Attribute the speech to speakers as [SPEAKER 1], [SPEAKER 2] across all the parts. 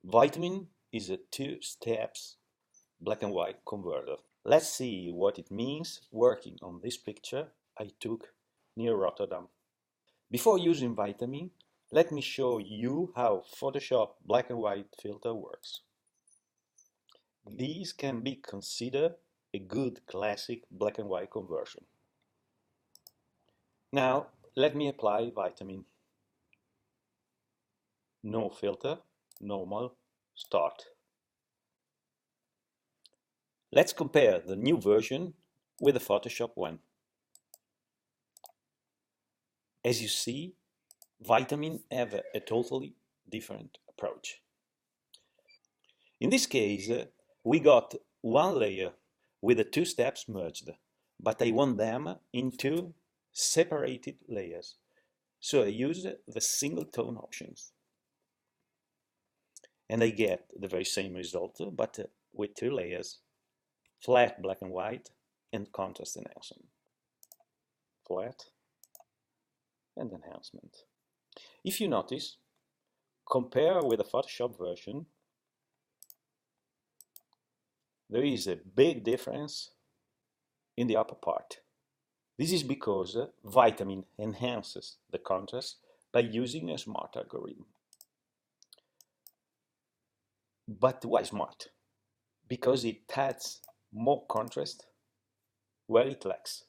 [SPEAKER 1] Vitamin is a two-steps black and white converter. Let's see what it means working on this picture I took near Rotterdam. Before using Vitamin, let me show you how Photoshop black and white filter works. These can be considered a good classic black and white conversion. Now, let me apply Vitamin. No filter, normal, start. Let's compare the new version with the Photoshop one. As you see, Vitamin have a totally different approach. In this case, we got one layer with the two steps merged, but I want them in two separated layers. So I use the single tone options. And I get the very same result, but with two layers. Flat black and white and contrast enhancement. Flat and enhancement. If you notice, compare with the Photoshop version, there is a big difference in the upper part. This is because Vitamin enhances the contrast by using a smart algorithm. But why smart? Because it adds more contrast where it lacks.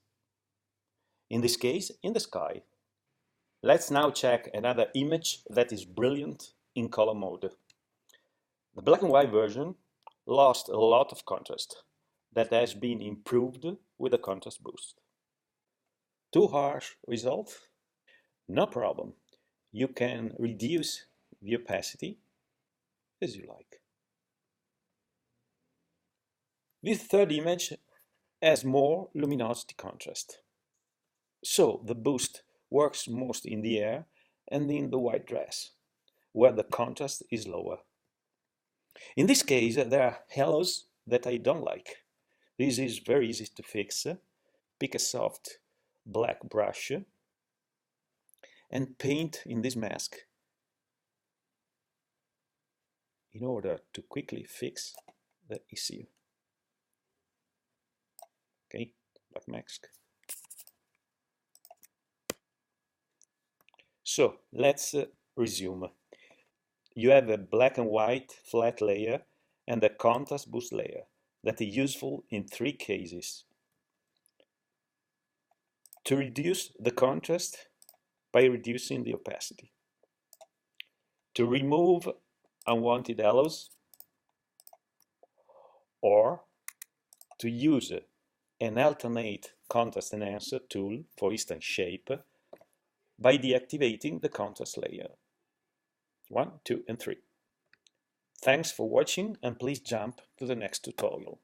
[SPEAKER 1] In this case, in the sky. Let's now check another image that is brilliant in color mode. The black and white version lost a lot of contrast that has been improved with a contrast boost. Too harsh result? No problem. You can reduce the opacity as you like. This third image has more luminosity contrast. So the boost works most in the air and in the white dress, where the contrast is lower. In this case, there are halos that I don't like. This is very easy to fix. Pick a soft black brush and paint in this mask in order to quickly fix the issue. Okay, black mask. So let's resume. You have a black and white flat layer and a contrast boost layer that is useful in three cases. To reduce the contrast by reducing the opacity. To remove unwanted halos, or to use an alternate contrast enhancer tool for instant shape by deactivating the contrast layer. 1, 2, and 3. Thanks for watching, and please jump to the next tutorial.